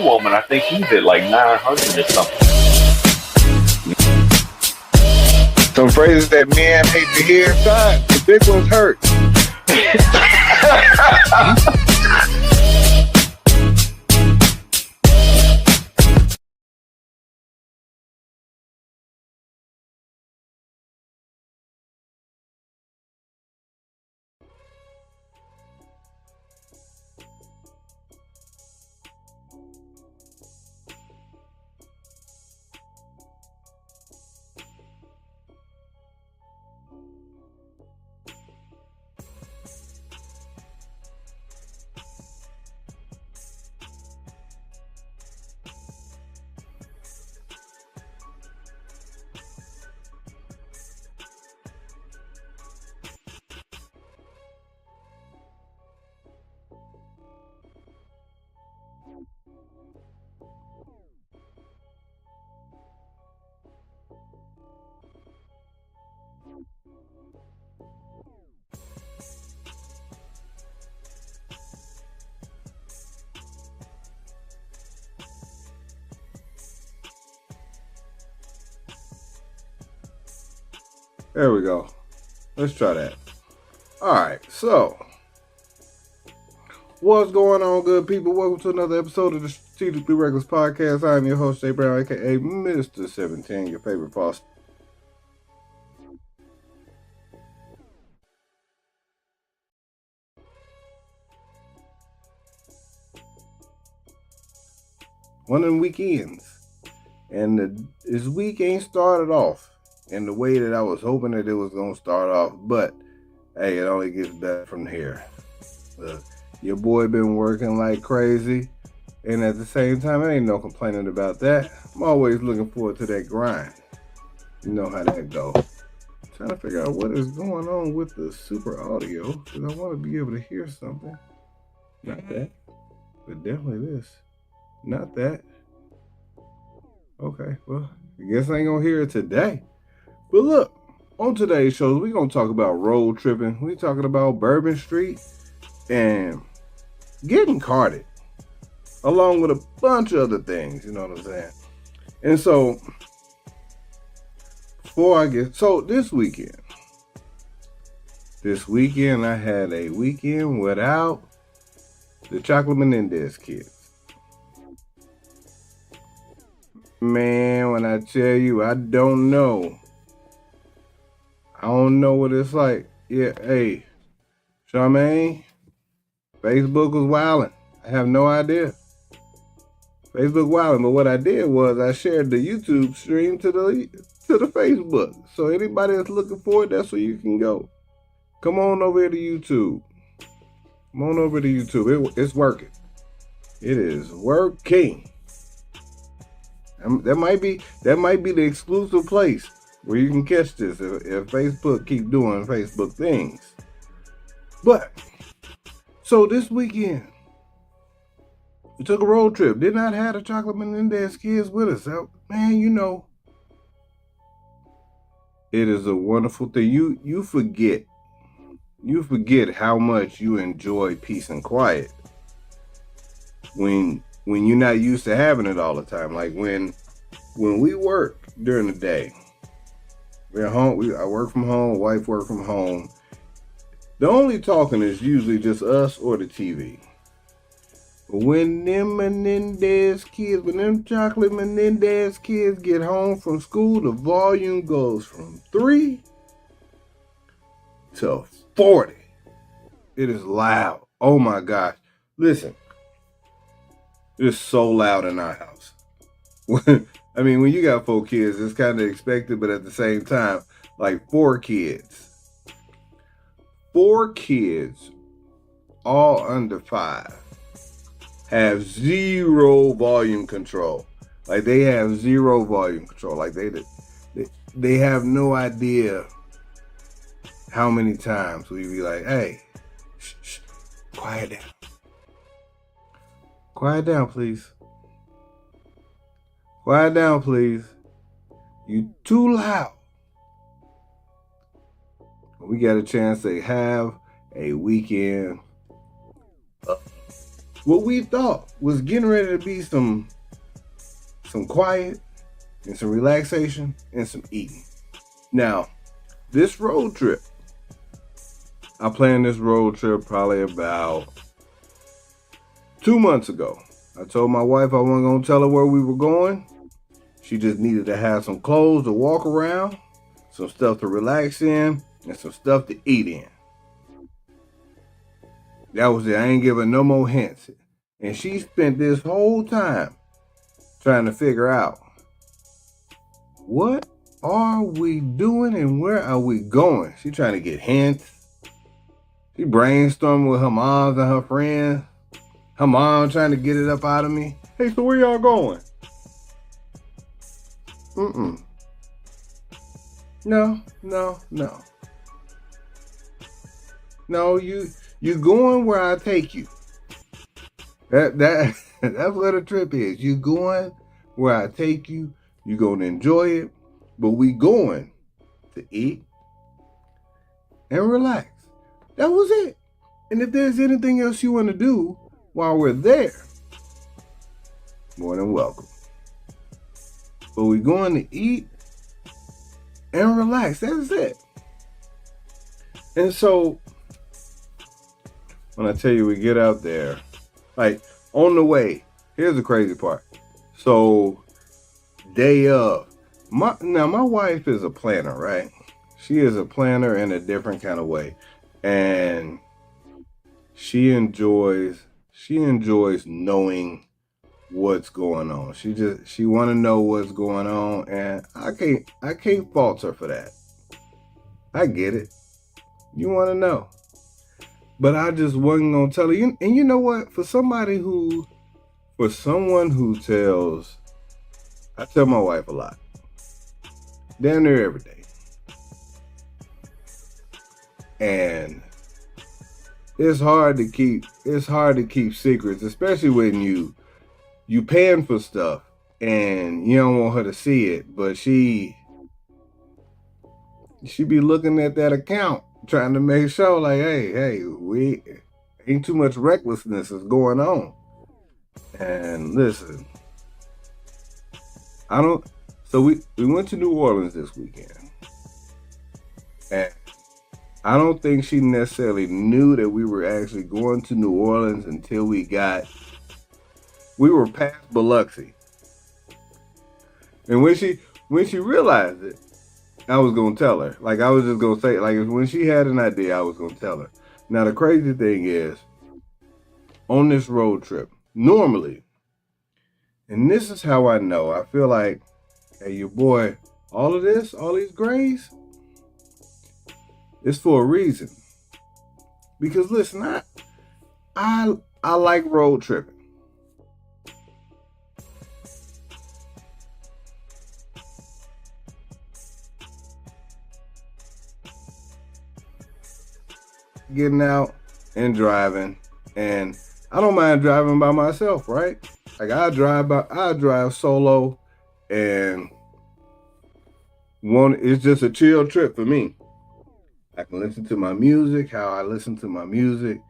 one woman, I think he's at like 900 or something. Some phrases that men hate to hear. God, the big ones hurt. There we go. Let's try that. All right, so what's going on, good people? Welcome to another episode of the Strategically Reckless Podcast. I'm your host, Jay Brown, aka Mr. 17, your favorite boss. One of them weekends, and this week ain't started off in the way that I was hoping that it was going to start off, but hey, it only gets better from here. Your boy been working like crazy, and at the same time, it ain't no complaining about that. I'm always looking forward to that grind. You know how that go. Trying to figure out what is going on with the super audio, because I want to be able to hear something. Not that, but definitely this. Not that. Okay, well, I guess I ain't gonna hear it today. But look, on today's show, we're going to talk about road tripping. We're talking about Bourbon Street and getting carded, along with a bunch of other things, you know what I'm saying? And so, this weekend I had a weekend without the Chocolate Menendez kids. Man, when I tell you, I don't know what it's like. Yeah, hey, Charmaine, Facebook was wilding. I have no idea. Facebook wilding, but what I did was I shared the YouTube stream to the Facebook. So anybody that's looking for it, that's where you can go. Come on over here to YouTube. Come on over to YouTube. It's working. It is working. That might be the exclusive place where you can catch this if Facebook keep doing Facebook things. But, so this weekend, we took a road trip. Did not have the Chocolate Menendez kids with us. Man, you know, it is a wonderful thing. You forget how much you enjoy peace and quiet when you're not used to having it all the time. Like when we work during the day. We're home. I work from home. Wife work from home. The only talking is usually just us or the TV. But when them Chocolate Menendez kids get home from school, the volume goes from 3 to 40. It is loud. Oh my gosh. Listen, it's so loud in our house. I mean, when you got 4 kids, it's kind of expected, but at the same time, like 4 kids. 4 kids, all under 5, have 0 volume control. Like, they have 0 volume control. Like, they have no idea how many times we be like, hey, shh, quiet down. Quiet down, please. Quiet down, please. You too loud. We got a chance to have a weekend what we thought was getting ready to be some quiet and some relaxation and some eating. Now, this road trip, I planned this road trip probably about 2 months ago. I told my wife I wasn't going to tell her where we were going. She just needed to have some clothes to walk around, some stuff to relax in, and some stuff to eat in. That was it. I ain't giving no more hints. And she spent this whole time trying to figure out, what are we doing and where are we going? She trying to get hints. She brainstorming with her moms and her friends. Her mom trying to get it up out of me. Hey, so where y'all going? No. No, you going where I take you. That's what a trip is. You going where I take you. You gonna enjoy it, but we going to eat and relax. That was it. And if there's anything else you want to do while we're there, more than welcome. But we're going to eat and relax. That's it. And so, when I tell you we get out there, like on the way, here's the crazy part. So, day of, my wife is a planner, right? She is a planner in a different kind of way. And she enjoys knowing what's going on. She want to know what's going on, and I can't fault her for that. I get it. You want to know. But I just wasn't going to tell her. And you know what? For someone who tells, I tell my wife a lot. Damn near every day. And it's hard to keep secrets, especially when you paying for stuff and you don't want her to see it, but she be looking at that account trying to make sure, like, hey, we ain't too much recklessness is going on. And listen, so we went to New Orleans this weekend, and I don't think she necessarily knew that we were actually going to New Orleans until we were past Biloxi. And when she realized it, I was going to tell her. Like, I was just going to say, like, when she had an idea, I was going to tell her. Now, the crazy thing is, on this road trip, normally, and this is how I know, I feel like, hey, your boy, all these grades, it's for a reason. Because listen, I like road tripping. Getting out and driving, and I don't mind driving by myself, right? Like I drive solo, and it's just a chill trip for me. I can listen to my music, how I listen to my music.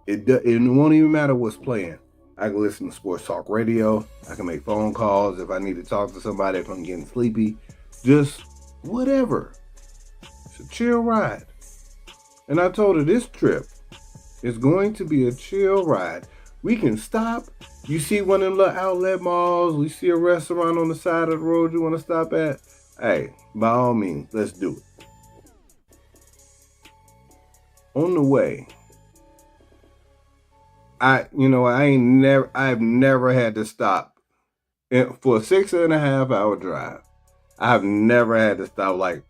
It won't even matter what's playing. I can listen to sports talk radio. I can make phone calls if I need to talk to somebody, if I'm getting sleepy. Just whatever. It's a chill ride. And I told her this trip is going to be a chill ride. We can stop. You see one of them little outlet malls. We see a restaurant on the side of the road you want to stop at. Hey, by all means, let's do it. On the way, I've never had to stop for a 6.5 hour drive. I've never had to stop like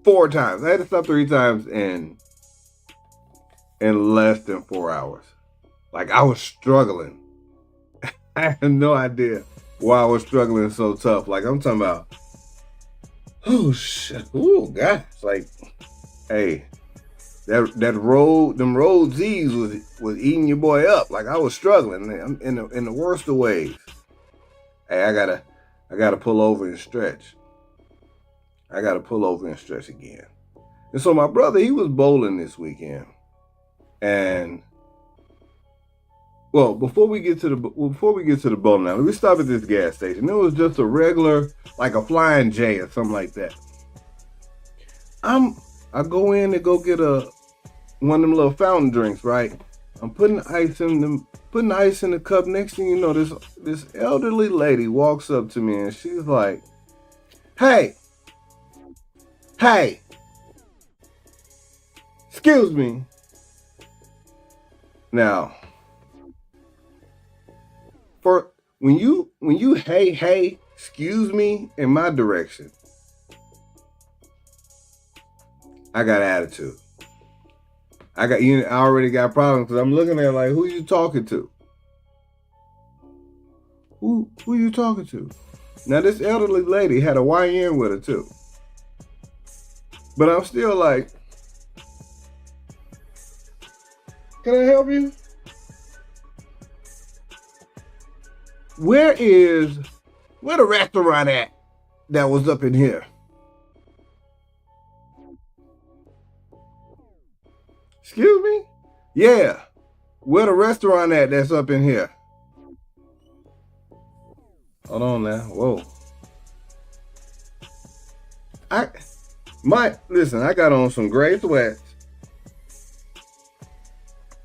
4 times. I had to stop 3 times in less than 4 hours. Like I was struggling. I had no idea why I was struggling so tough. Like I'm talking about, oh shit, oh gosh, like, hey. That road, them road Z's was eating your boy up. Like I was struggling in the worst of ways. Hey, I gotta pull over and stretch. I gotta pull over and stretch again. And so my brother, he was bowling this weekend, and Well, before we get to the bowling alley, we stop at this gas station. It was just a regular, like a Flying J or something like that. I go in to go get one of them little fountain drinks, right? I'm putting ice in the cup. Next thing you know, this elderly lady walks up to me and she's like, "Hey, excuse me." Now, for when you hey, excuse me in my direction, I got attitude. I already got problems because I'm looking at like, who you talking to? Who you talking to? Now this elderly lady had a YN with her too. But I'm still like, can I help you? Where the restaurant at that was up in here? Excuse me? Yeah. Where the restaurant at that's up in here? Hold on now. Whoa. Listen, I got on some gray sweats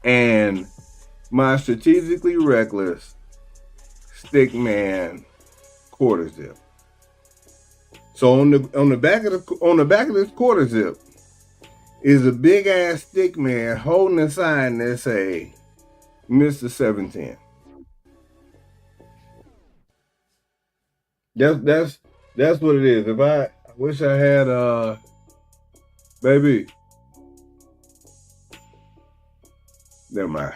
and my strategically reckless Stickman quarter zip. So on the back of this quarter zip is a big ass Stickman holding a sign that say Mr. 710. That's what it is. I wish I had baby. Never mind.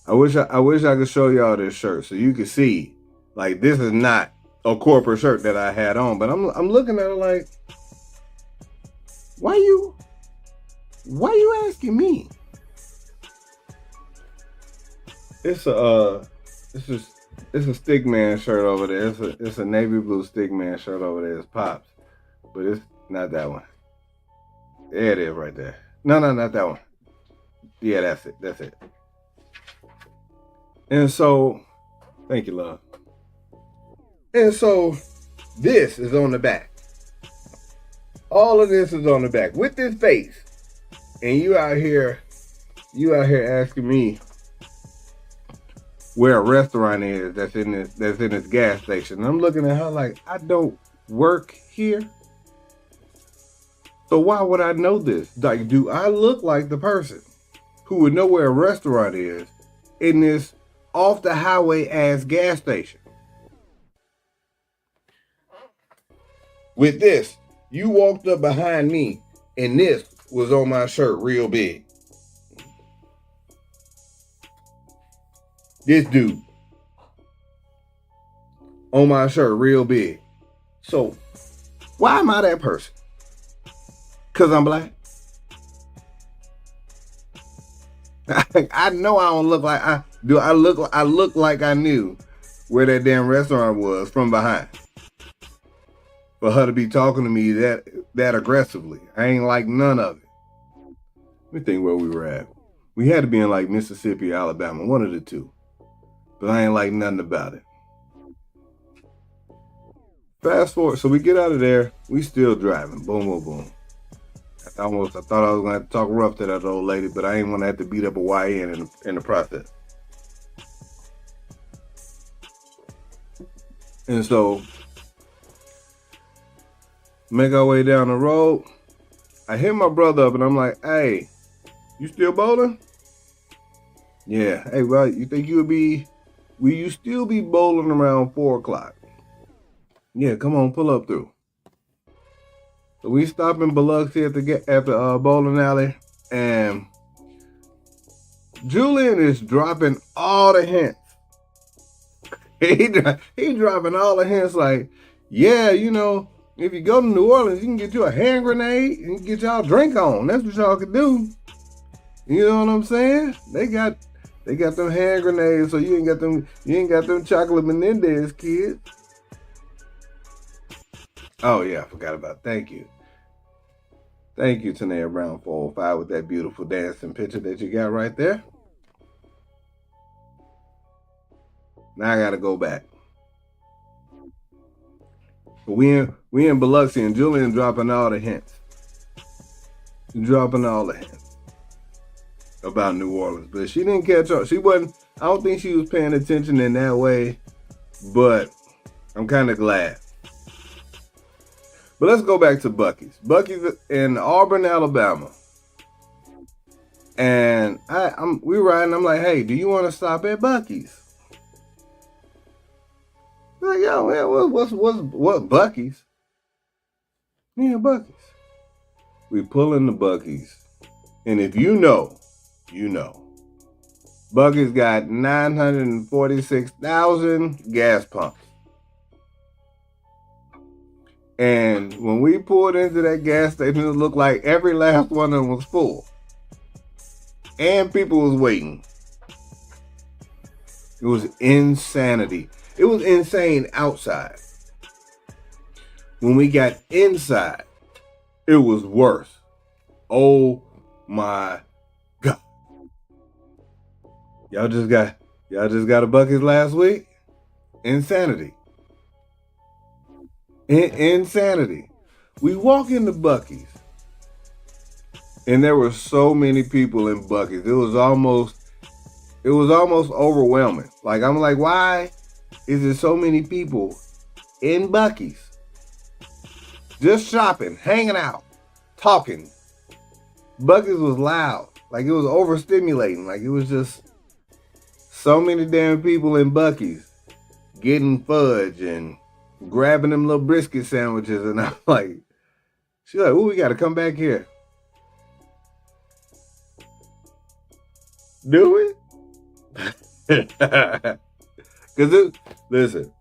I wish I could show y'all this shirt so you could see, like, this is not a corporate shirt that I had on, but I'm looking at it like, why you asking me? It's a Stickman shirt over there. It's a navy blue Stickman shirt over there. It's Pops, but it's not that one. There it is right there. No, not that one. Yeah, that's it. And so, thank you, love. And so, this is on the back. All of this is on the back with this face. And you out here asking me where a restaurant is that's in this gas station. And I'm looking at her like, I don't work here. So why would I know this? Like, do I look like the person who would know where a restaurant is in this off the highway ass gas station? With this, you walked up behind me and this was on my shirt real big. This dude on my shirt real big. So why am I that person? Because I'm black? I know I don't look like I look like I knew where that damn restaurant was from behind. For her to be talking to me that aggressively. I ain't like none of it. Let me think where we were at. We had to be in like Mississippi, Alabama, one of the two. But I ain't like nothing about it. Fast forward, so we get out of there. We still driving. Boom, boom, boom. I thought I was going to have to talk rough to that old lady, but I ain't want to have to beat up a YN in the process. And so, make our way down the road. I hit my brother up and I'm like, hey, you still bowling? Yeah. Hey, well, you think will you still be bowling around 4 o'clock? Yeah, come on, pull up through. So we stop in Biloxi at the bowling alley, and Julian is dropping all the hints. He dropping all the hints like, yeah, you know, if you go to New Orleans, you can get you a hand grenade and get y'all drink on. That's what y'all can do. You know what I'm saying? They got them hand grenades, so you ain't got them chocolate Menendez kids. Oh yeah, I forgot about it. Thank you. Thank you, Tanea Brown 405, with that beautiful dancing picture that you got right there. Now I gotta go back. But we in Biloxi, and Julian dropping all the hints. Dropping all the hints about New Orleans. But she didn't catch on. She wasn't, I don't think she was paying attention in that way. But I'm kind of glad. But let's go back to Buc-ee's. Buc-ee's in Auburn, Alabama. And we riding. I'm like, hey, do you want to stop at Buc-ee's? Like, yo, man, what Buc-ee's? Yeah, Buc-ee's. We pull in the Buc-ee's. And if you know, you know. Buc-ee's got 946,000 gas pumps. And when we pulled into that gas station, it looked like every last one of them was full. And people was waiting. It was insanity. It was insane outside. When we got inside, it was worse. Oh my God. Y'all just got a Buc-ee's last week? Insanity. Insanity. We walk into Buc-ee's, and there were so many people in Buc-ee's. It was almost overwhelming. Like, I'm like, why is there so many people in Buc-ee's? Just shopping, hanging out, talking. Buc-ee's was loud. Like, it was overstimulating. Like, it was just so many damn people in Buc-ee's getting fudge and grabbing them little brisket sandwiches. And I'm like, she's like, ooh, we got to come back here. Do we? Because listen,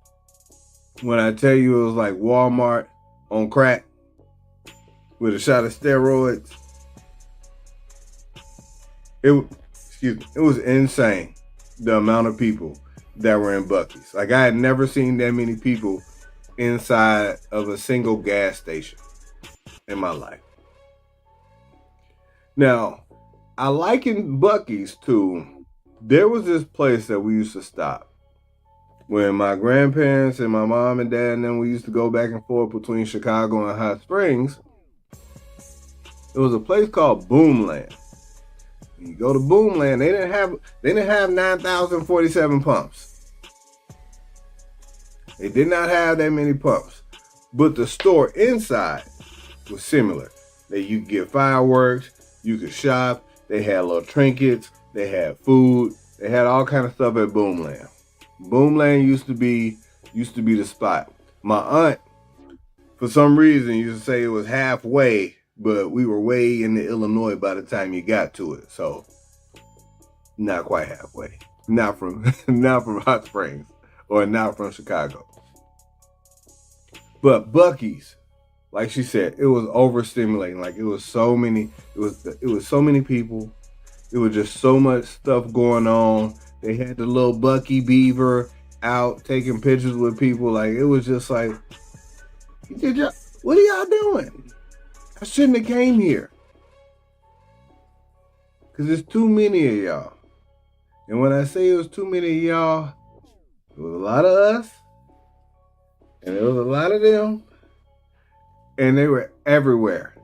when I tell you it was like Walmart on crack with a shot of steroids, it was insane, the amount of people that were in Buc-ee's. Like, I had never seen that many people inside of a single gas station in my life. Now, I liken Buc-ee's to, there was this place that we used to stop when my grandparents and my mom and dad and then we used to go back and forth between Chicago and Hot Springs. It was a place called Boomland. When you go to Boomland, they didn't have 9,047 pumps. They did not have that many pumps. But the store inside was similar. That you could get fireworks, you could shop, they had little trinkets, they had food, they had all kind of stuff at Boomland. Boomland used to be the spot. My aunt, for some reason, used to say it was halfway, but we were way into Illinois by the time you got to it. So, not quite halfway. Not from Hot Springs or not from Chicago. But Buc-ee's, like she said, it was overstimulating. Like, it was so many people. It was just so much stuff going on. They had the little Bucky Beaver out taking pictures with people. Like, it was just like, what are y'all doing? I shouldn't have came here. Because there's too many of y'all. And when I say it was too many of y'all, it was a lot of us. And there was a lot of them. And they were everywhere.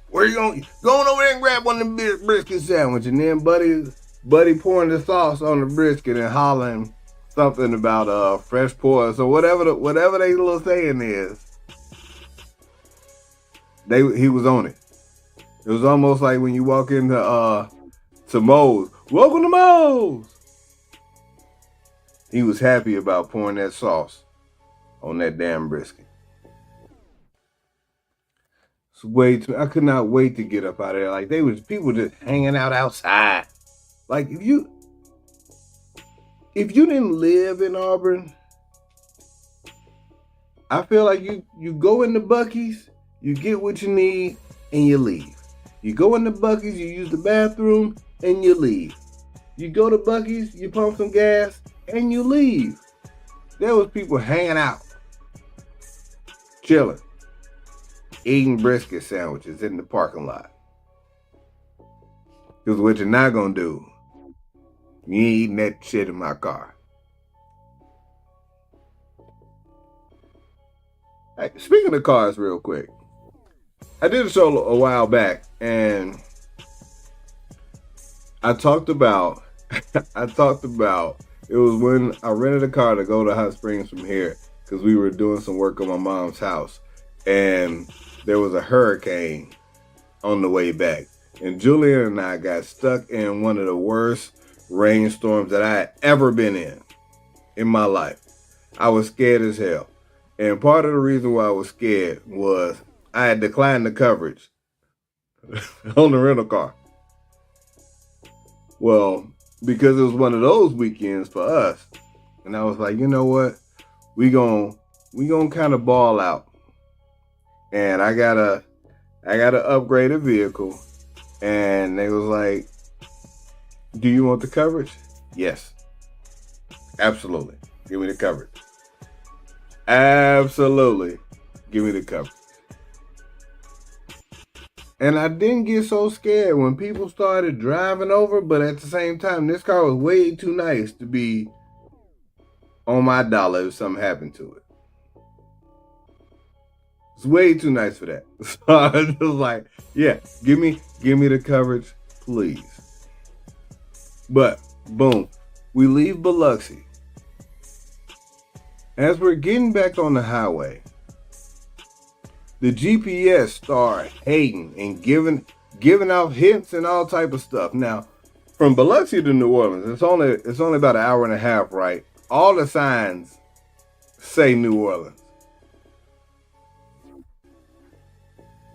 Where you going? Going over there and grab one of them brisket sandwiches. And then Buddy pouring the sauce on the brisket and hollering something about fresh pour. So whatever they little saying is, he was on it. It was almost like when you walk into to Moe's. Welcome to Moe's. He was happy about pouring that sauce on that damn brisket. It's way too. I could not wait to get up out of there. Like, people just hanging out outside. Like, if you didn't live in Auburn, I feel like you go into Buc-ee's, you get what you need, and you leave. You go into Buc-ee's, you use the bathroom, and you leave. You go to Buc-ee's, you pump some gas, and you leave. There was people hanging out, chilling, eating brisket sandwiches in the parking lot. Because what you're not going to do You ain't eating that shit in my car. Hey, speaking of cars real quick, I did a show a while back, and I talked about, it was when I rented a car to go to Hot Springs from here, because we were doing some work on my mom's house, and there was a hurricane on the way back. And Julian and I got stuck in one of the worst rainstorms that I had ever been in my life. I was scared as hell. And part of the reason why I was scared was I had declined the coverage on the rental car. Well, because it was one of those weekends for us. And I was like, you know what? We gon' kind of ball out. And I gotta upgrade a vehicle. And they was like, do you want the coverage? Yes. Absolutely. Give me the coverage. Absolutely. Give me the coverage. And I didn't get so scared when people started driving over, but at the same time, this car was way too nice to be on my dollar if something happened to it. It's way too nice for that. So I was just like, yeah, give me the coverage, please. But, boom, we leave Biloxi. As we're getting back on the highway, the GPS started hating and giving out hints and all type of stuff. Now, from Biloxi to New Orleans, it's only about an hour and a half, right? All the signs say New Orleans.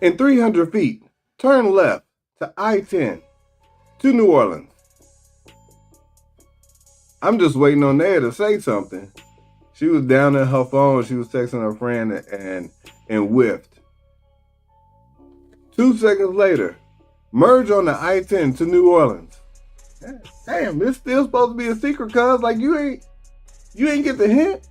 In 300 feet, turn left to I-10 to New Orleans. I'm just waiting on there to say something. She was down in her phone. She was texting her friend and whiffed. 2 seconds later, merge on the I-10 to New Orleans. Damn, it's still supposed to be a secret, cuz. Like, you ain't get the hint.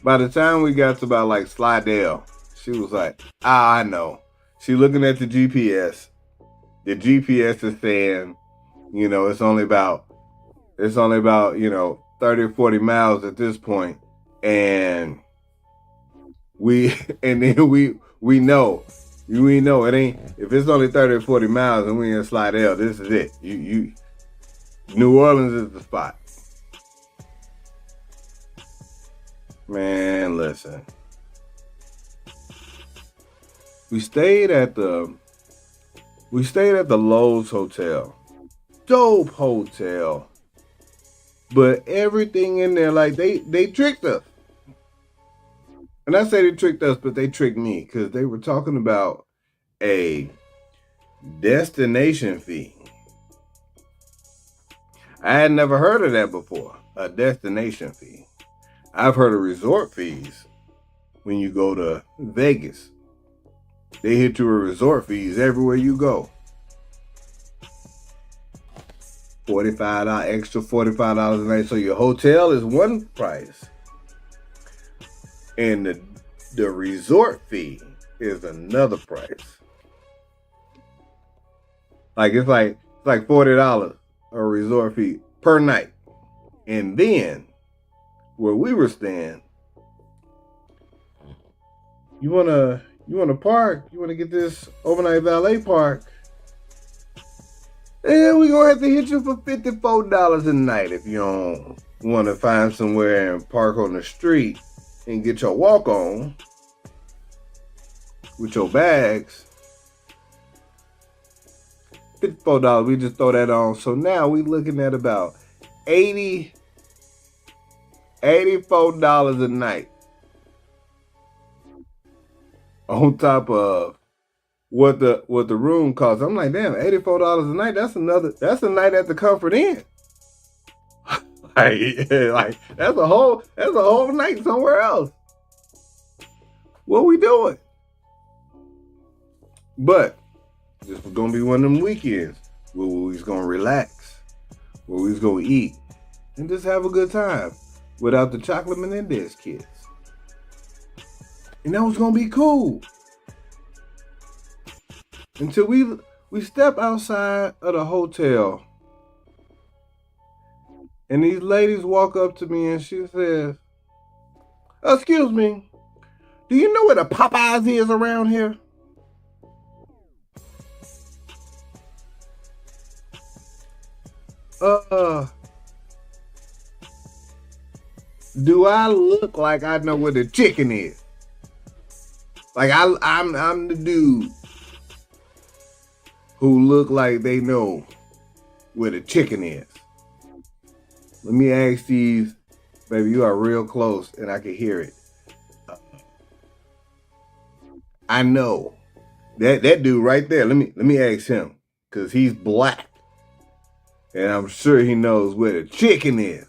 By the time we got to about like Slidell, she was like, I know. She looking at the GPS. The GPS is saying, it's only about, 30 or 40 miles at this point. And we know it ain't, if it's only 30 or 40 miles and we in Slidell, this is it. New Orleans is the spot. Man, listen. We stayed at the Lowe's Hotel. Dope hotel. But everything in there, like, they tricked us. And I say they tricked us, but they tricked me, because they were talking about a destination fee. I had never heard of that before, a destination fee. I've heard of resort fees when you go to Vegas. They hit you with resort fees everywhere you go. Extra $45 a night. So your hotel is one price. And the resort fee is another price. Like it's like $40 a resort fee per night. And then where we were staying, you wanna park? You wanna get this overnight valet park? And we gonna have to hit you for $54 a night if you don't want to find somewhere and park on the street and get your walk on with your bags. $54, we just throw that on. So now we looking at about $84 a night. On top of what the room costs. I'm like, damn, $84 a night, that's a night at the Comfort Inn. like that's a whole night somewhere else. What we doing? But this was gonna be one of them weekends where we was gonna relax, where we was gonna eat, and just have a good time without the chocolate Menendez kids. And that was gonna be cool. Until we we step outside of the hotel, and these ladies walk up to me and she says, "Excuse me, do you know where the Popeyes is around here?" Do I look like I know where the chicken is? Like I'm the dude who look like they know where the chicken is. Let me ask these, baby, you are real close and I can hear it. I know that dude right there. Let me ask him, because he's black, and I'm sure he knows where the chicken is.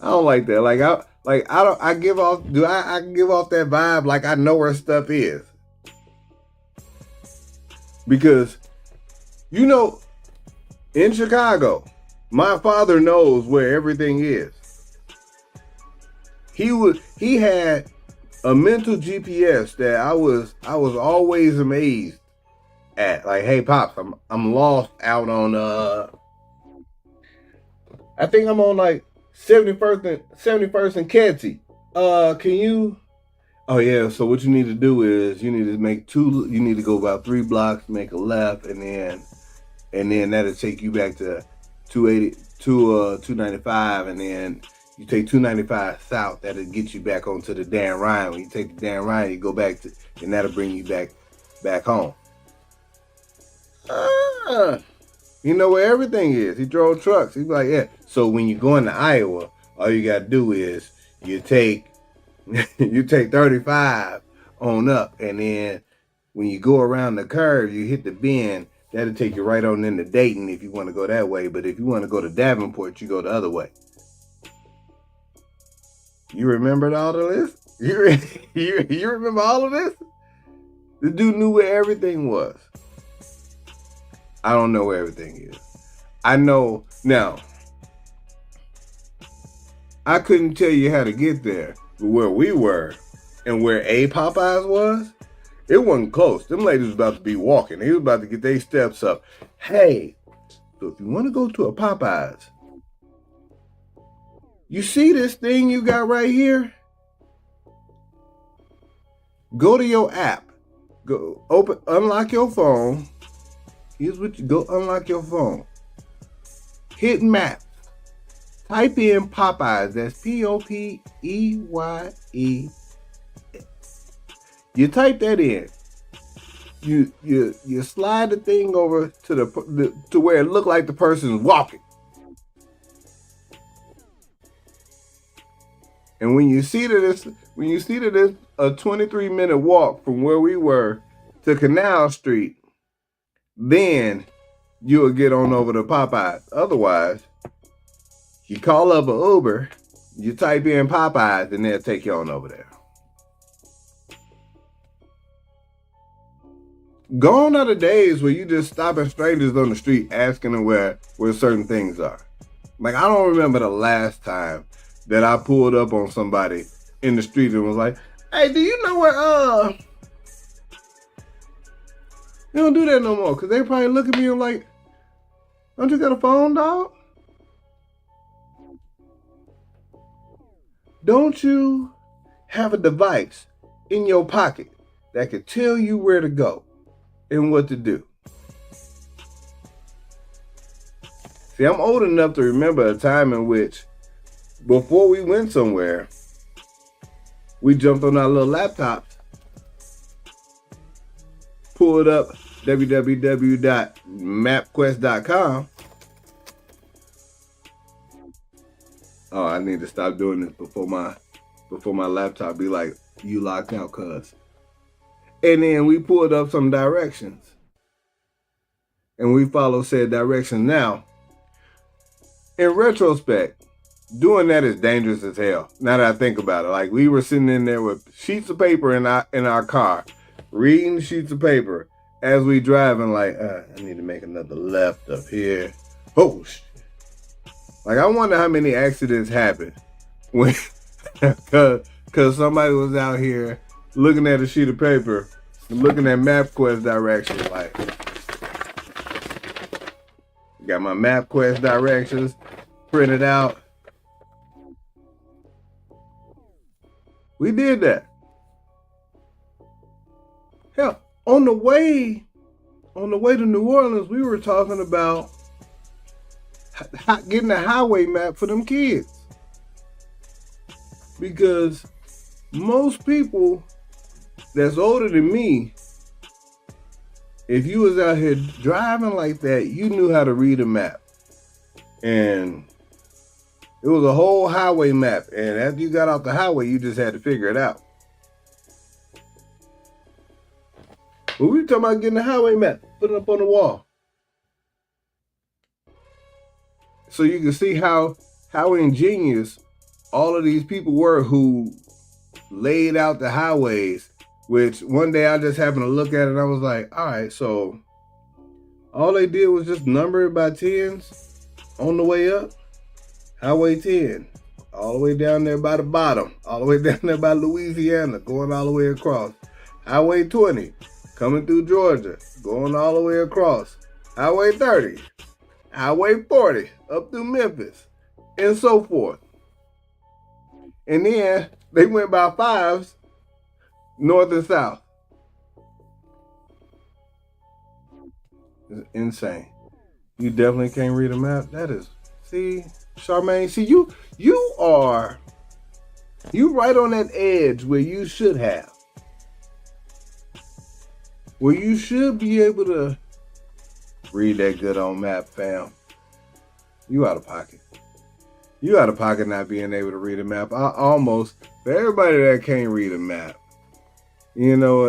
I don't like that. I give off that vibe like I know where stuff is. Because, you know, in Chicago, my father knows where everything is. He had a mental GPS that I was always amazed at. Like, hey Pops, I'm lost out on I think I'm on like 71st and Kedzie. Can you? Oh yeah. So what you need to do is you need to go about 3 blocks, make a left, and then that'll take you back to 295, and then you take 295 south. That'll get you back onto the Dan Ryan. When you take the Dan Ryan, you go back to, and that'll bring you back home. You know where everything is. He drove trucks. He's like, yeah. So when you go into Iowa, all you gotta do is you take 35 on up, and then when you go around the curve, you hit the bend. That'll take you right on into Dayton if you want to go that way. But if you want to go to Davenport, you go the other way. You remembered all of this? You remember all of this? The dude knew where everything was. I don't know where everything is. I know now. I couldn't tell you how to get there, but where we were and where a Popeyes was, it wasn't close. Them ladies was about to be walking. They was about to get their steps up. Hey, so if you want to go to a Popeyes, you see this thing you got right here? Go to your app. Go unlock your phone. Here's what you go unlock your phone. Hit Maps. Type in Popeyes. That's Popeye. You type that in. You slide the thing over to where it looked like the person's walking. And when you see that it's a 23-minute walk from where we were to Canal Street, then you'll get on over to Popeyes. Otherwise, you call up an Uber, you type in Popeyes, and they'll take you on over there. Gone are the days where you just stopping strangers on the street asking them where certain things are. Like, I don't remember the last time that I pulled up on somebody in the street and was like, hey, do you know where, They don't do that no more, because they probably look at me and like, don't you got a phone, dog? Don't you have a device in your pocket that could tell you where to go and what to do? See, I'm old enough to remember a time in which, before we went somewhere, we jumped on our little laptops, pulled up www.mapquest.com. Oh, I need to stop doing this before my laptop be like, you locked out, cuz. And then we pulled up some directions. And we followed said directions. Now, in retrospect, doing that is dangerous as hell. Now that I think about it, like, we were sitting in there with sheets of paper in our car, reading sheets of paper as we driving. Like, I need to make another left up here. Oh shit! Like, I wonder how many accidents happen when, cause somebody was out here looking at a sheet of paper, I'm looking at MapQuest directions, like, got my MapQuest directions printed out. We did that. Hell, on the way to New Orleans, we were talking about getting a highway map for them kids. Because most people that's older than me, if you was out here driving like that, you knew how to read a map. And it was a whole highway map. And after you got off the highway, you just had to figure it out. But we were talking about getting a highway map, putting it up on the wall. So you can see how ingenious all of these people were who laid out the highways, which one day I just happened to look at it and I was like, all right, so all they did was just number it by tens on the way up. Highway 10, all the way down there by the bottom, all the way down there by Louisiana, going all the way across. Highway 20, coming through Georgia, going all the way across. Highway 30, Highway 40, up through Memphis, and so forth. And then they went by fives, north and south. It's insane. You definitely can't read a map. That is, see, Charmaine, see, you right on that edge where you should have. Where you should be able to read that good old map, fam. You out of pocket. You out of pocket not being able to read a map. I almost, for everybody that can't read a map, you know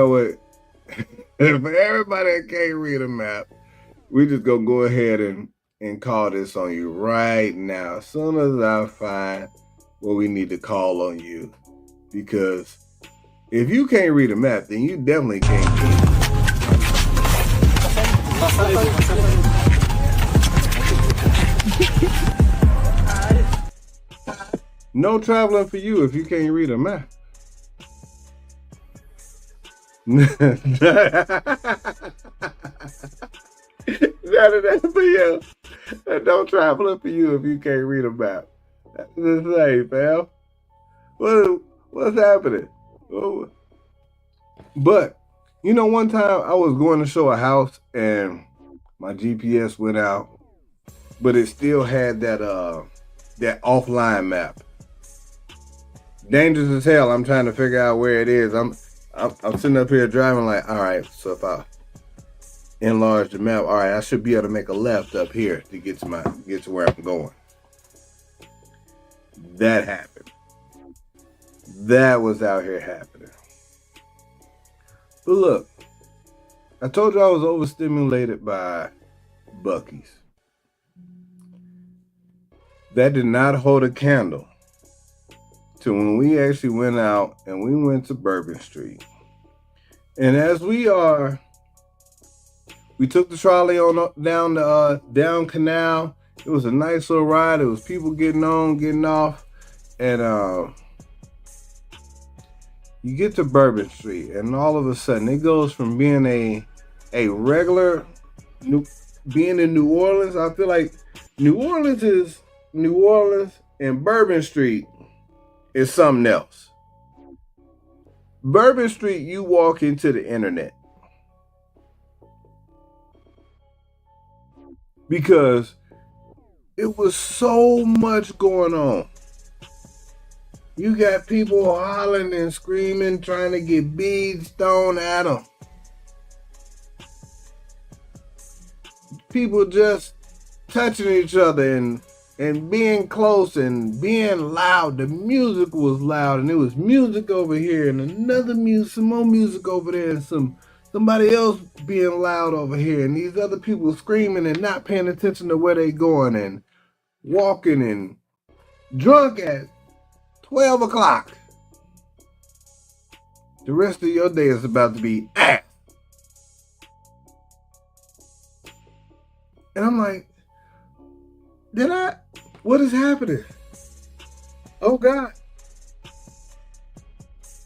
what? For everybody that can't read a map, we just gonna go ahead and call this on you right now. As soon as I find what we need to call on you. Because if you can't read a map, then you definitely can't read. No traveling for you if you can't read a map. That's for you. No traveling for you if you can't read a map. That's the same, fam. What's happening? Oh. But, one time I was going to show a house and my GPS went out, but it still had that offline map. Dangerous as hell. I'm trying to figure out where it is. I'm sitting up here driving like, all right, so if I enlarge the map, all right, I should be able to make a left up here to get to where I'm going. That happened. That was out here happening. But look, I told you I was overstimulated by Buc-ee's. That did not hold a candle to when we actually went out and we went to Bourbon Street. And as we took the trolley on down Canal. It was a nice little ride. It was people getting on, getting off. And you get to Bourbon Street and all of a sudden it goes from being a regular, being in New Orleans. I feel like New Orleans is New Orleans and Bourbon Street is something else. Bourbon Street, you walk into the internet. Because it was so much going on. You got people hollering and screaming, trying to get beads thrown at them. People just touching each other and being close and being loud. The music was loud, and there was music over here and some more music over there, and somebody else being loud over here, and these other people screaming and not paying attention to where they going and walking and drunk at 12 o'clock. The rest of your day is about to be ass. And I'm like, what is happening? Oh God.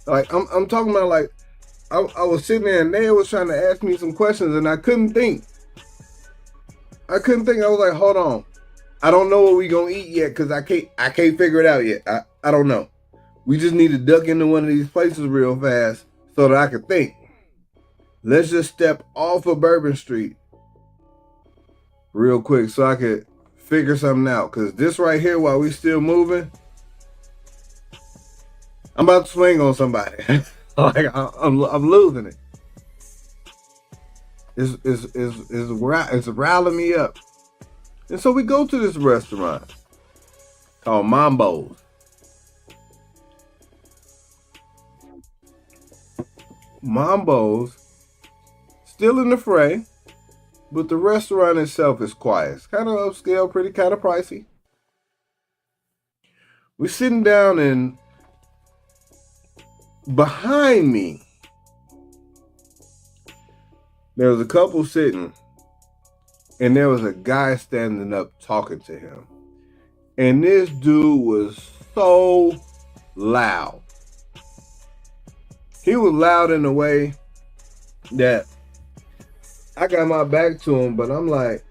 Like, I'm talking about like, I was sitting there and Naya was trying to ask me some questions and I couldn't think. I was like, hold on. I don't know what we gonna eat yet because I can't figure it out yet. I don't know. We just need to duck into one of these places real fast so that I can think. Let's just step off of Bourbon Street real quick so I could figure something out. Because this right here, while we still moving, I'm about to swing on somebody. Like I'm losing it. It's riling me up. And so we go to this restaurant called Mambo's. Mambo's still in the fray, but the restaurant itself is quiet. It's kind of upscale, pretty kind of pricey. We're sitting down and behind me, there was a couple sitting and there was a guy standing up talking to him. And this dude was so loud. He was loud in a way that I got my back to him, but I'm like,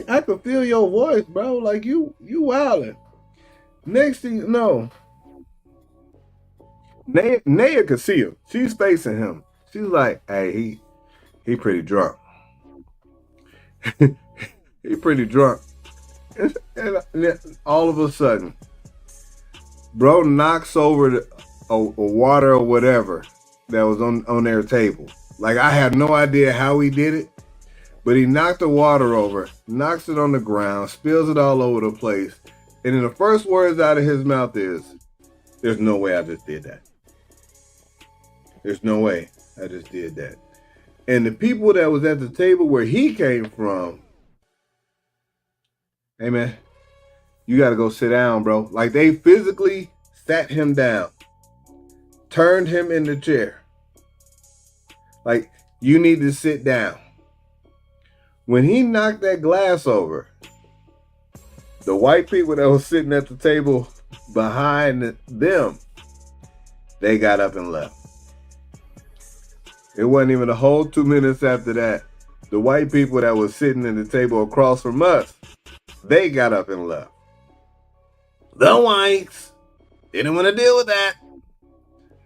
I could feel your voice, bro. Like you wildin'. Next thing you know, Naya could see him. She's facing him. She's like, hey, he pretty drunk. He pretty drunk. And all of a sudden, bro knocks over a water or whatever that was on their table. Like, I have no idea how he did it, but he knocked the water over, knocks it on the ground, spills it all over the place. And then the first words out of his mouth is, there's no way I just did that. There's no way I just did that. And the people that was at the table where he came from, hey man, you got to go sit down, bro. Like, they physically sat him down, turned him in the chair. Like, you need to sit down. When he knocked that glass over, the white people that was sitting at the table behind them, they got up and left. It wasn't even a whole 2 minutes after that. The white people that was sitting at the table across from us, they got up and left. The whites didn't want to deal with that.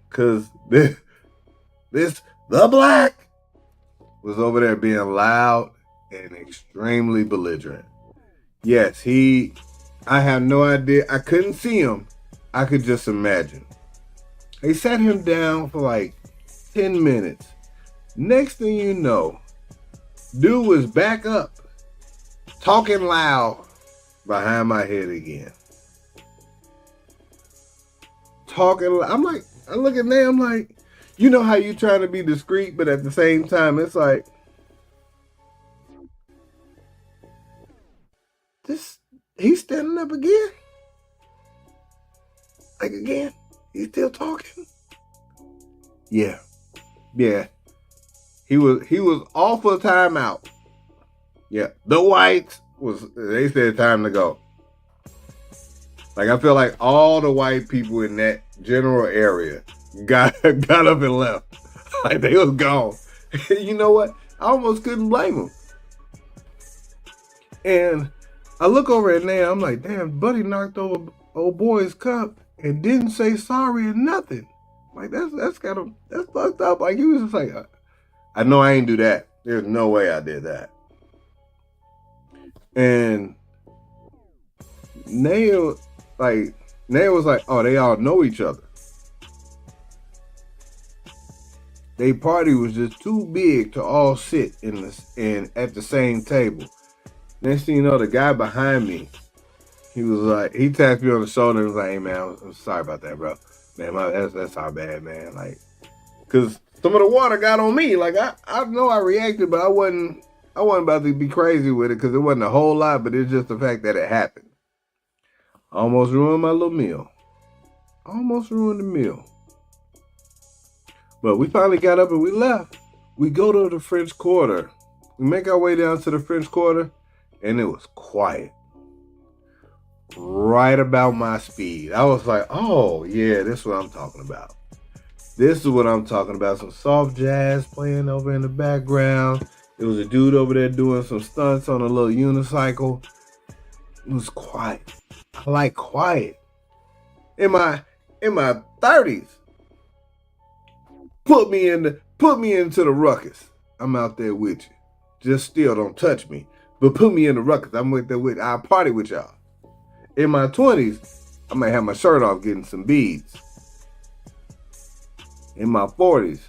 Because the black was over there being loud and extremely belligerent. Yes, I have no idea. I couldn't see him. I could just imagine. They sat him down for like 10 minutes. Next thing you know, dude was back up, talking loud behind my head again. I'm like, I look at Nate, I'm like, you know how you trying to be discreet, but at the same time, it's like, he's standing up again? Like again? He's still talking? Yeah. He was off of timeout. Yeah. The whites they said time to go. Like, I feel like all the white people in that general area got up and left. Like, they was gone. You know what? I almost couldn't blame them. And I look over at Nan, I'm like, damn, buddy knocked over old boy's cup and didn't say sorry or nothing. Like, that's fucked up. Like, he was just like, I know I ain't do that. There's no way I did that. And Naya was like, oh, they all know each other. They party was just too big to all sit at the same table. Next thing you know, the guy behind me, he was like, he tapped me on the shoulder and was like, hey man, I'm sorry about that, bro. Man, that's our bad, man. Like, cause some of the water got on me. Like, I know I reacted, but I wasn't about to be crazy with it because it wasn't a whole lot, but it's just the fact that it happened. Almost ruined my little meal. Almost ruined the meal. But we finally got up and we left. We go to the French Quarter. We make our way down to the French Quarter, and it was quiet. right about my speed. I was like, oh, yeah, this is what I'm talking about. This is what I'm talking about. Some soft jazz playing over in the background. There was a dude over there doing some stunts on a little unicycle. It was quiet. I like quiet. In my 30s, put me into the ruckus. I'm out there with you. Just still don't touch me, but put me in the ruckus. I'm with there with. I'll party with y'all. In my 20s, I might have my shirt off getting some beads. In my 40s,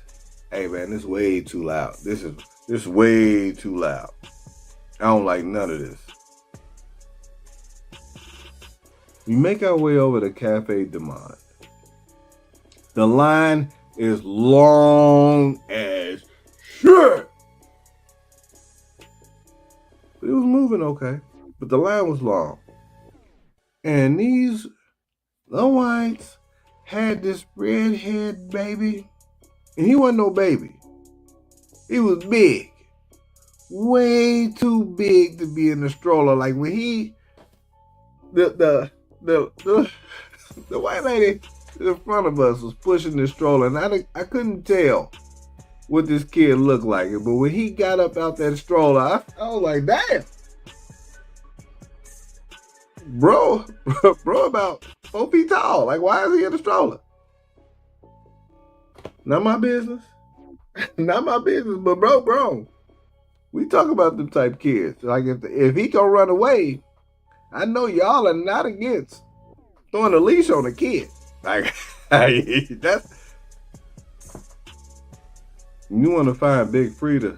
hey man, this is way too loud. This is way too loud. I don't like none of this. We make our way over to Cafe Du Monde. The line is long as shit. But it was moving okay. But the line was long. And these little whites had this redhead baby. And he wasn't no baby. He was big. Way too big to be in the stroller. Like when the white lady in front of us was pushing the stroller, and I couldn't tell what this kid looked like. But when he got up out that stroller, I was like, damn. Bro about 4 feet tall. Like, why is he in the stroller? Not my business. Not my business, but bro, grown. We talk about them type kids. Like, if he gonna run away, I know y'all are not against throwing a leash on a kid. Like, that's... You want to find Big Frida.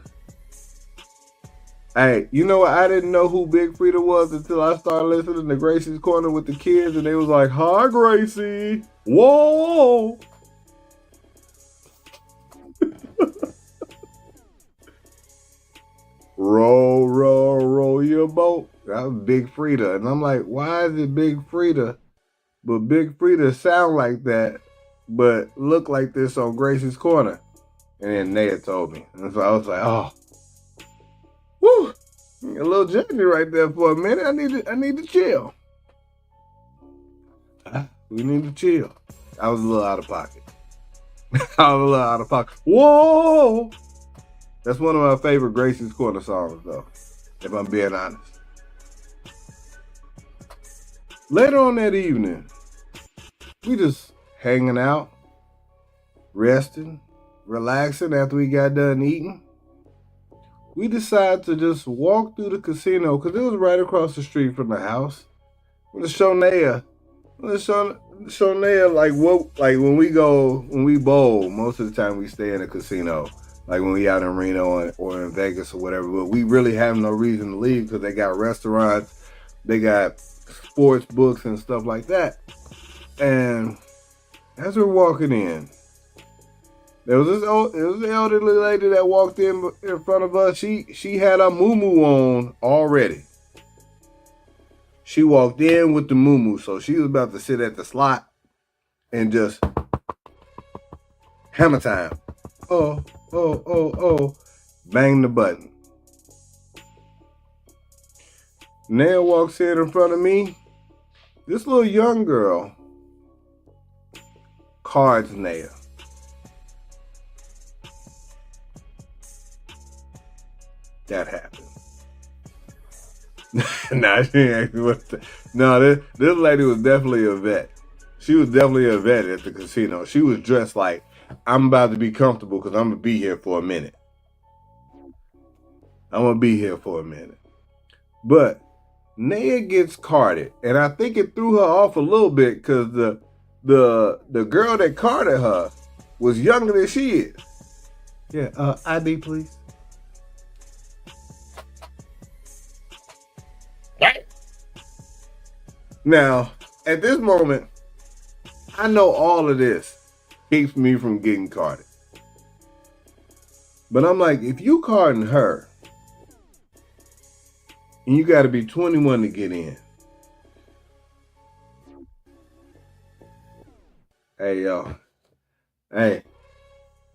Hey, you know what? I didn't know who Big Frida was until I started listening to Gracie's Corner with the kids, and they was like, "Hi, Gracie. Whoa." Roll, roll, roll your boat. That was Big Frida. And I'm like, why is it Big Frida? But Big Frida sound like that, but look like this on Gracie's Corner. And then Naya told me. And so I was like, oh. Woo! A little journey right there for a minute. I need to chill. We need to chill. I was a little out of pocket. Whoa! That's one of my favorite Gracie's Corner songs, though, if I'm being honest. Later on that evening, we just hanging out, resting, relaxing after we got done eating. We decided to just walk through the casino because it was right across the street from the house. I'm gonna show Naya like when we bowl, most of the time we stay in a casino. Like when we out in Reno or in Vegas or whatever, but we really have no reason to leave because they got restaurants, they got sports books and stuff like that. And as we're walking in, there was an elderly lady that walked in front of us. She had a muumuu on already. She walked in with the muumuu, so she was about to sit at the slot and just hammer time. Oh, bang the button. Naya walks in front of me. This little young girl cards Naya. That happened. Nah, she ain't No, this lady was definitely a vet. She was definitely a vet at the casino. She was dressed like, I'm about to be comfortable because I'm going to be here for a minute. But Naya gets carded, and I think it threw her off a little bit because the girl that carded her was younger than she is. Yeah, ID, please. Now, at this moment, I know all of this keeps me from getting carded. But I'm like, if you carding her, and you got to be 21 to get in. Hey, yo. Hey,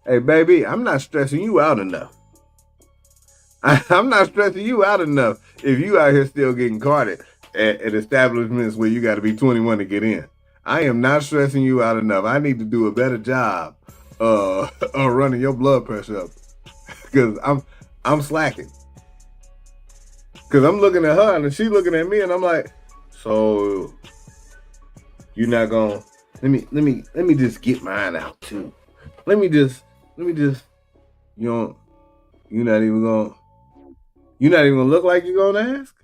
baby, I'm not stressing you out enough. I'm not stressing you out enough if you out here still getting carded. at establishments where you got to be 21 to get in. I am not stressing you out enough. I need to do a better job of running your blood pressure up because I'm slacking. Because I'm looking at her and she's looking at me and I'm like, so you're not gonna let me just get mine out too. Let me just you're not even gonna look like you're gonna ask?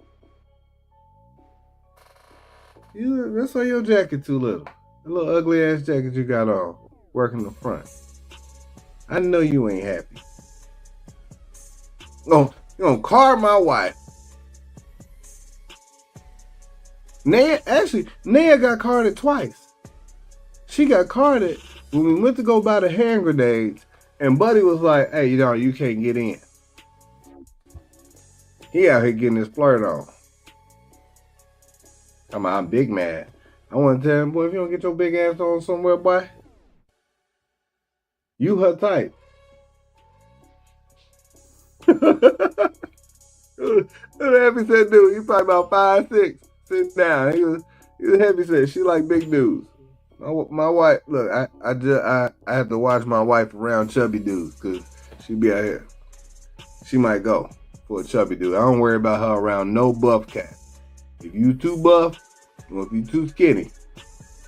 That's why your jacket too little. A little ugly ass jacket you got on, working the front. I know you ain't happy. You gonna card my wife. Naya got carded twice. She got carded when we went to go buy the hand grenades, and Buddy was like, hey, you can't get in. He out here getting his flirt on. I'm big mad. I want to tell him, boy, if you don't get your big ass on somewhere, boy, you her type. The heavy set dude, he's probably about 5'6", sitting down. He was heavy set. She like big dudes. My wife, look, I have to watch my wife around chubby dudes because she be out here. She might go for a chubby dude. I don't worry about her around no buff cat. If you too buff, or if you too skinny,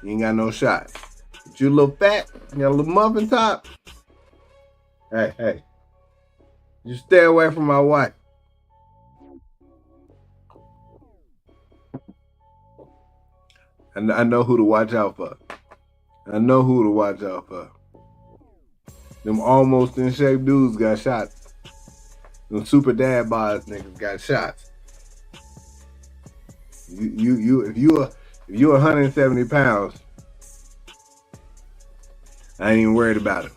you ain't got no shot. If you a little fat, you got a little muffin top, hey, just stay away from my wife. And I know who to watch out for. Them almost in shape dudes got shots. Them super dad bods niggas got shots. If you're 170 pounds, I ain't even worried about it.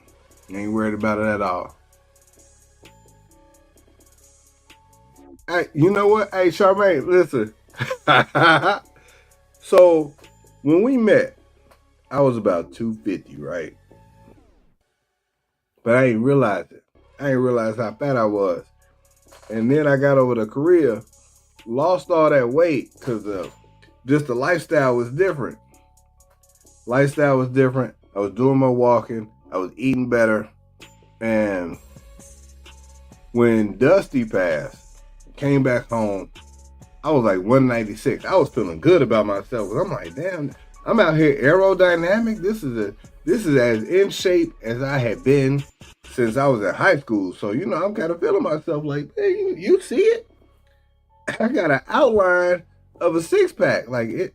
I ain't worried about it at all. Hey, you know what? Hey, Charmaine, listen. So when we met, I was about 250, right? But I didn't realize it. I didn't realize how fat I was. And then I got over to Korea, lost all that weight because just the lifestyle was different. I was doing my walking. I was eating better. And when Dusty passed, came back home, I was like 196. I was feeling good about myself. I'm like, damn, I'm out here aerodynamic. This is as in shape as I had been since I was in high school. So, I'm kind of feeling myself like, hey, you see it? I got an outline of a six-pack. Like,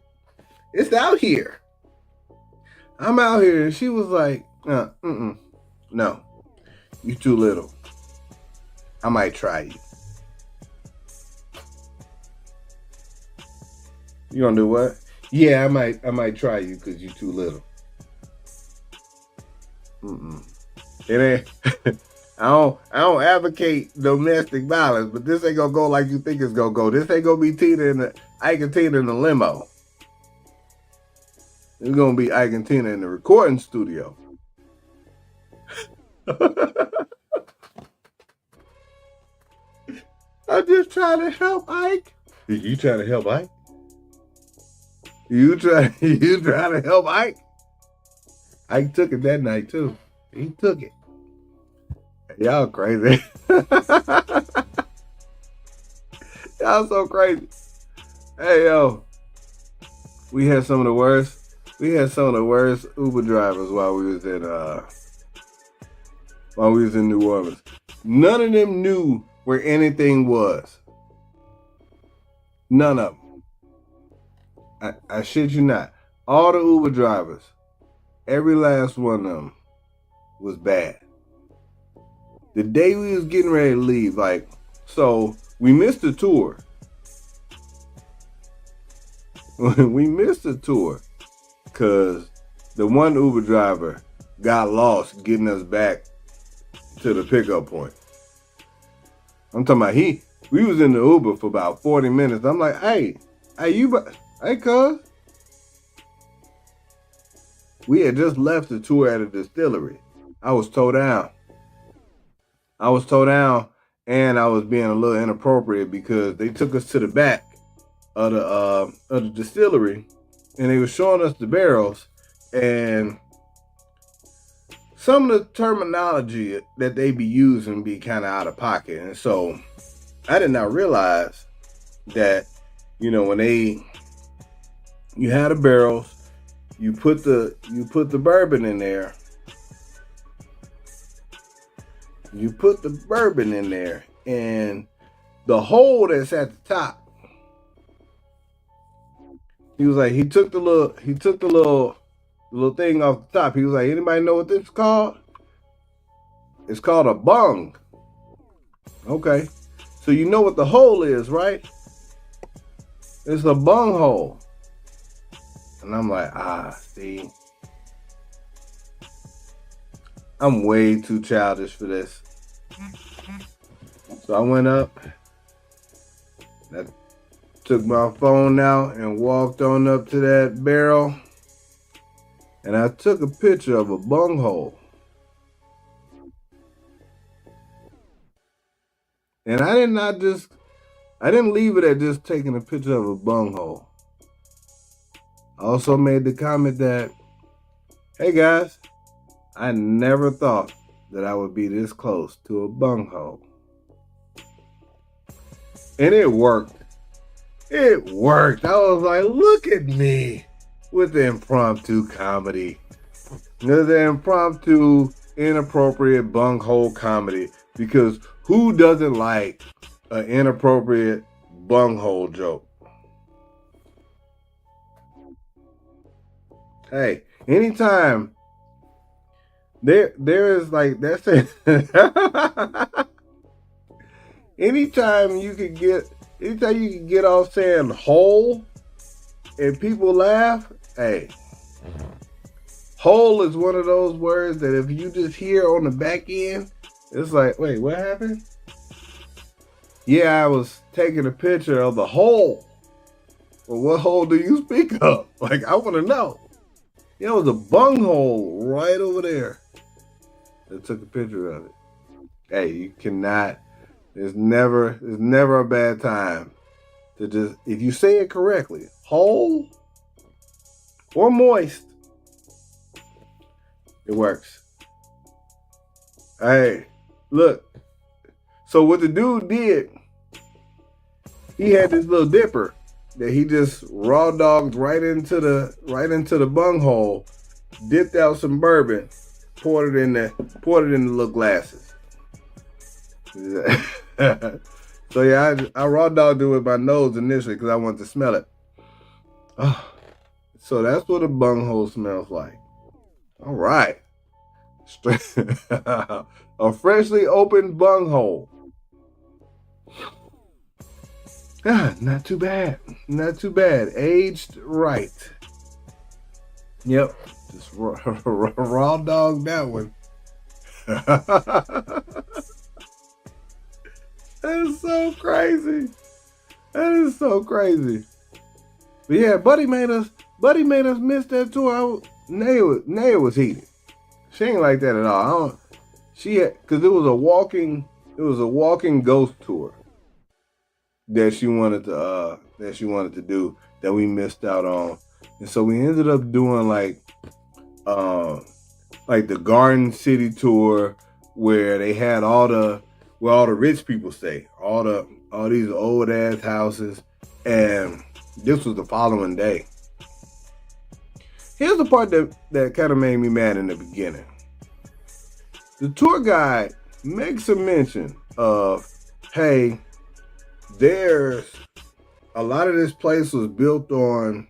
it's out here. I'm out here. And she was like, no, you too little. I might try you. You gonna do what? Yeah, I might try you because you too little. It ain't. I don't advocate domestic violence, but this ain't gonna go like you think it's gonna go. This ain't gonna be Ike and Tina in the limo. It's gonna be Ike and Tina in the recording studio. I'm just trying to help Ike. You trying to help Ike? You trying to help Ike? Ike took it that night too. He took it. Y'all crazy. Y'all so crazy. Hey yo, we had some of the worst Uber drivers while we was in New Orleans. None of them knew where anything was. None of them. I shit you not. All the Uber drivers, every last one of them was bad. The day we was getting ready to leave, so we missed the tour. We missed the tour because the one Uber driver got lost getting us back to the pickup point. I'm talking about we was in the Uber for about 40 minutes. I'm like, hey, cuz. We had just left the tour at a distillery. I was towed down, and I was being a little inappropriate because they took us to the back of the distillery, and they were showing us the barrels, and some of the terminology that they be using be kind of out of pocket. And so I did not realize that, when you had the barrels, you put the bourbon in there. You put the bourbon in there, and the hole that's at the top. He was like, he took the little thing off the top. He was like, anybody know what this is called? It's called a bung. Okay. So you know what the hole is, right? It's a bung hole. And I'm like, see. I'm way too childish for this. So I went up. I took my phone out and walked on up to that barrel. And I took a picture of a bung hole. And I didn't leave it at just taking a picture of a bung hole. I also made the comment that, hey guys, I never thought that I would be this close to a bung hole. And it worked. It worked. I was like, look at me with the impromptu comedy. The impromptu, inappropriate bunghole comedy. Because who doesn't like an inappropriate bunghole joke? Hey, anytime there is like that's it. Anytime you can get off saying hole and people laugh, hey. Hole is one of those words that if you just hear on the back end, it's like, wait, what happened? Yeah, I was taking a picture of the hole. Well, what hole do you speak of? Like, I want to know. There was a bung hole right over there. I took a picture of it. Hey, you cannot. There's never a bad time to just, if you say it correctly, whole or moist, it works. Hey, look. So what the dude did, he had this little dipper that he just raw dogged right into the bung hole, dipped out some bourbon, poured it in the little glasses. So yeah, I raw dogged it with my nose initially because I wanted to smell it. Oh, so that's what a bung hole smells like. All right. A freshly opened bung hole. Not too bad. Not too bad. Aged right. Yep. Just raw dog that one. That is so crazy. That is so crazy. But yeah, Buddy made us miss that tour. Naya was heated. She ain't like that at all. Because it was a walking ghost tour that she wanted to do that we missed out on. And so we ended up doing like the Garden City tour where they had where all the rich people stay, all these old ass houses, and this was the following day. Here's the part that kind of made me mad in the beginning. The tour guide makes a mention of, hey, there's a lot of this place was built on,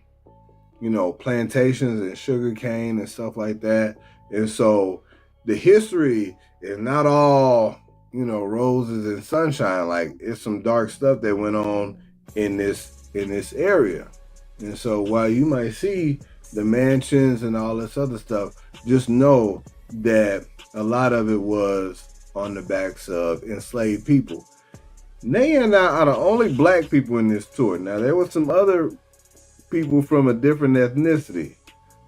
plantations and sugar cane and stuff like that. And so the history is not all, roses and sunshine. Like, it's some dark stuff that went on in this area. And so while you might see the mansions and all this other stuff, just know that a lot of it was on the backs of enslaved people. Naya and I are the only black people in this tour. Now, there were some other people from a different ethnicity,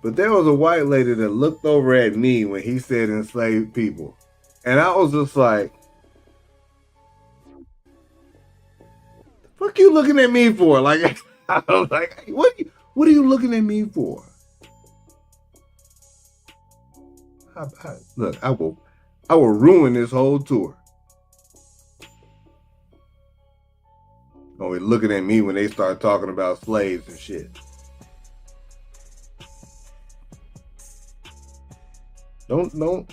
but there was a white lady that looked over at me when he said enslaved people. And I was just like, the fuck you looking at me for? Like, I was like, hey, what are you looking at me for? Look, I will ruin this whole tour. Always looking at me when they start talking about slaves and shit. Don't look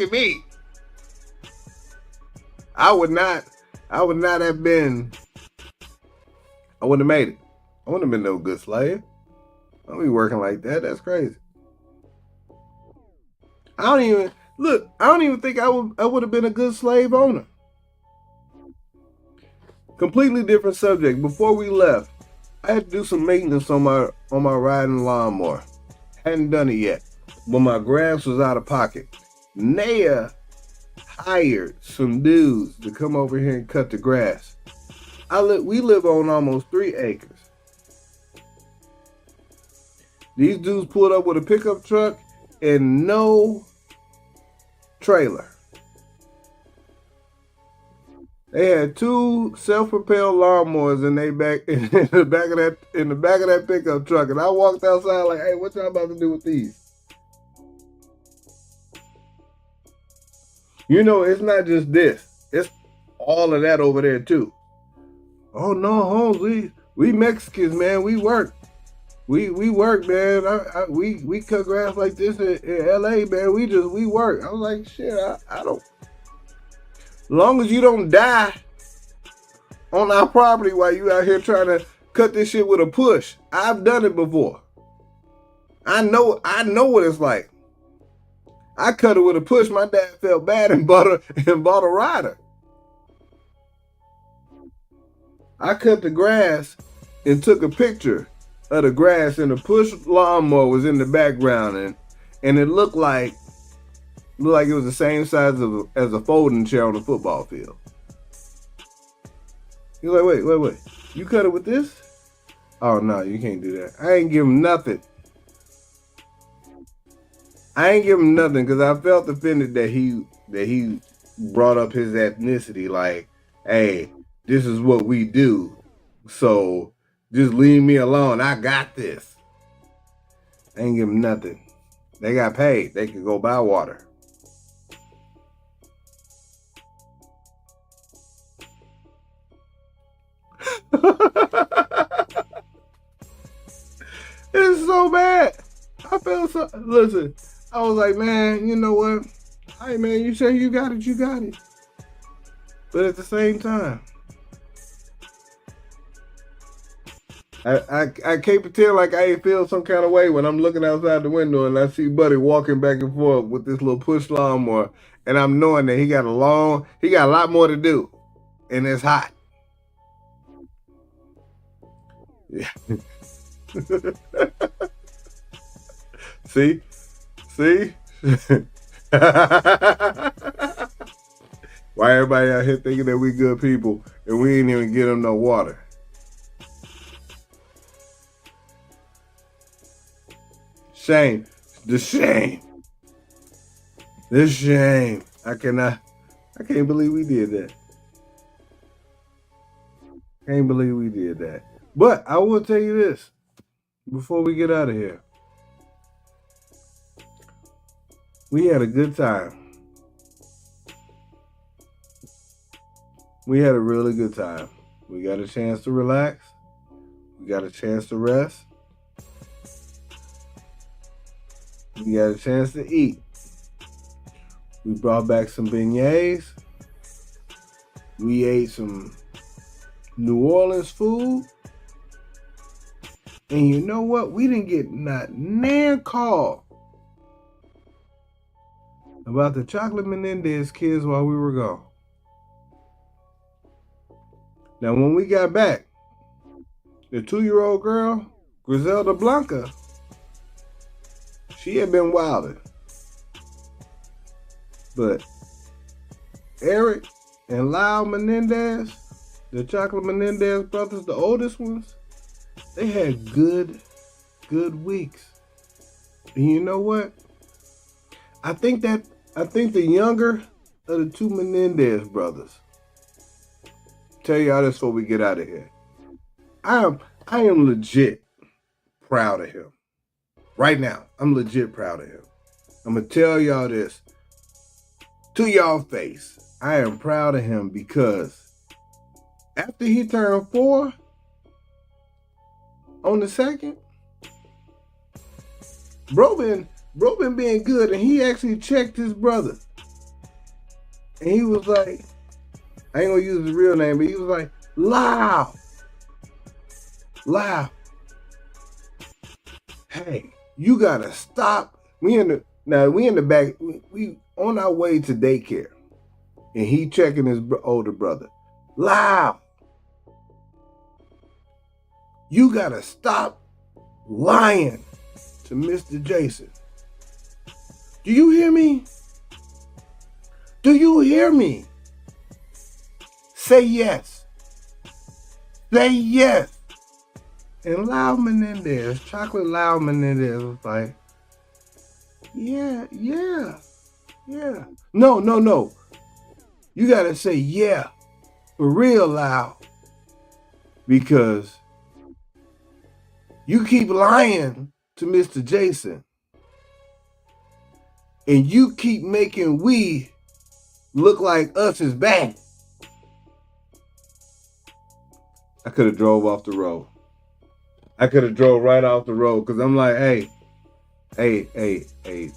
at me. I would not have been. I wouldn't have made it. I wouldn't have been no good slave. I don't be working like that. That's crazy. I don't even think I would have been a good slave owner. Completely different subject. Before we left, I had to do some maintenance on my riding lawnmower. Hadn't done it yet, but my grass was out of pocket. Naya hired some dudes to come over here and cut the grass. We live on almost 3 acres. These dudes pulled up with a pickup truck and no trailer. They had 2 self-propelled lawnmowers in the back of that pickup truck, and I walked outside like, "Hey, what y'all about to do with these?" You know, it's not just this; it's all of that over there too. Oh no, Holmes, we Mexicans, man, we work. We work, man. We cut grass like this in LA, man. We work. I was like, shit, I don't. As long as you don't die on our property while you out here trying to cut this shit with a push. I've done it before. I know what it's like. I cut it with a push. My dad felt bad and bought a rider. I cut the grass and took a picture of the grass, and the push lawnmower was in the background, and it looked like it was the same size as a folding chair on the football field. He's like, wait, you cut it with this? Oh no, you can't do that. I ain't give him nothing. Because I felt offended that he brought up his ethnicity. Like, hey, this is what we do, so just leave me alone. I got this. I ain't give him nothing. They got paid. They could go buy water. It's so bad. I felt so. Listen, I was like, man, you know what? Hey, man, you say you got it, you got it. But at the same time, I can't pretend like I ain't feel some kind of way when I'm looking outside the window and I see Buddy walking back and forth with this little push lawnmower, and I'm knowing that he got a lot more to do, and it's hot. Yeah. See? Why everybody out here thinking that we good people and we ain't even get them no water? Shame. The shame. I can't believe we did that. But I will tell you this before we get out of here. We had a good time. We had a really good time. We got a chance to relax. We got a chance to rest. We got a chance to eat. We brought back some beignets. We ate some New Orleans food. And you know what? We didn't get not near call about the Chocolate Menendez kids while we were gone. Now, when we got back, the 2-year-old girl, Griselda Blanca, she had been wilding. But Eric and Lyle Menendez, the Chocolate Menendez brothers, the oldest ones, they had good weeks. And you know what? I think the younger of the 2 Menendez brothers, tell y'all this before we get out of here. I am legit proud of him. Right now, I'm legit proud of him. I'm going to tell y'all this to y'all face. I am proud of him because after he turned 4 on the 2nd, bro been being good, and he actually checked his brother. And he was like, I ain't gonna use his real name, but he was like, Loud. Hey, you gotta stop. We in the back. We on our way to daycare, and he checking his older brother. Loud. You gotta stop lying to Mr. Jason. Do you hear me? Do you hear me? Say yes. Say yes. And Loud Menendez, Chocolate Loud Menendez was like, yeah. No. You gotta say yeah. For real loud. Because you keep lying to Mr. Jason. And you keep making we look like us is bad. I could have drove off the road. I could have drove right off the road because I'm like, hey,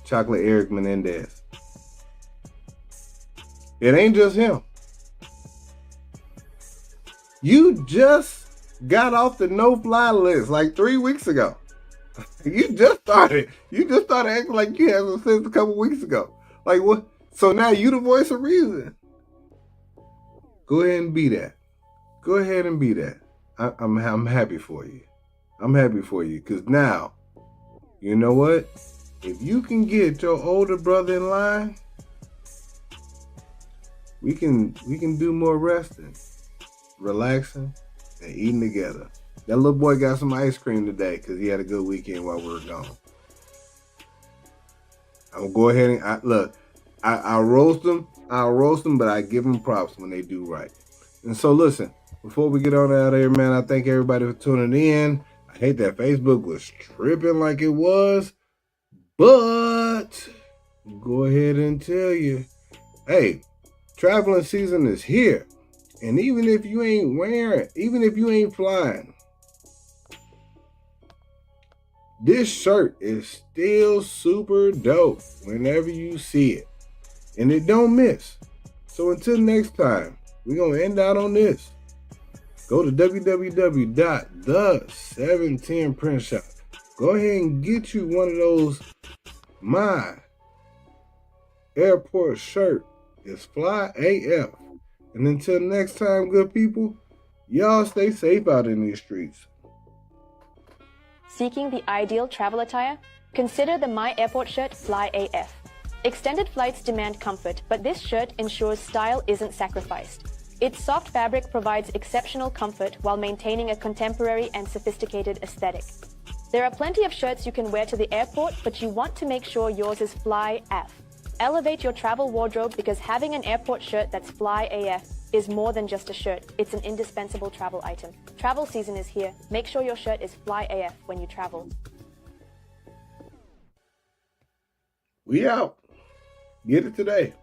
Chocolate Eric Menendez. It ain't just him. You just got off the no-fly list like 3 weeks ago. You just started acting like you had since a couple weeks ago. Like what? So now you the voice of reason. Go ahead and be that. Go ahead and be that. I'm happy for you. I'm happy for you because now, you know what? If you can get your older brother in line, we can do more resting, relaxing, and eating together. That little boy got some ice cream today because he had a good weekend while we were gone. I'm gonna go ahead and I'll roast them. But I give them props when they do right. And so listen, before we get on out of here, man, I thank everybody for tuning in. I hate that Facebook was tripping like it was, but go ahead and tell you, hey, traveling season is here. And even if you ain't flying, this shirt is still super dope whenever you see it. And it don't miss. So until next time, we're going to end out on this. Go to www.the710printshop. Go ahead and get you one of those. My airport shirt is Fly AF. And until next time, good people, y'all stay safe out in these streets. Seeking the ideal travel attire? Consider the My Airport shirt Fly AF. Extended flights demand comfort, but this shirt ensures style isn't sacrificed. Its soft fabric provides exceptional comfort while maintaining a contemporary and sophisticated aesthetic. There are plenty of shirts you can wear to the airport, but you want to make sure yours is Fly AF. Elevate your travel wardrobe because having an airport shirt that's Fly AF is more than just a shirt. It's an indispensable travel item. Travel season is here. Make sure your shirt is Fly AF when you travel. We out. Get it today.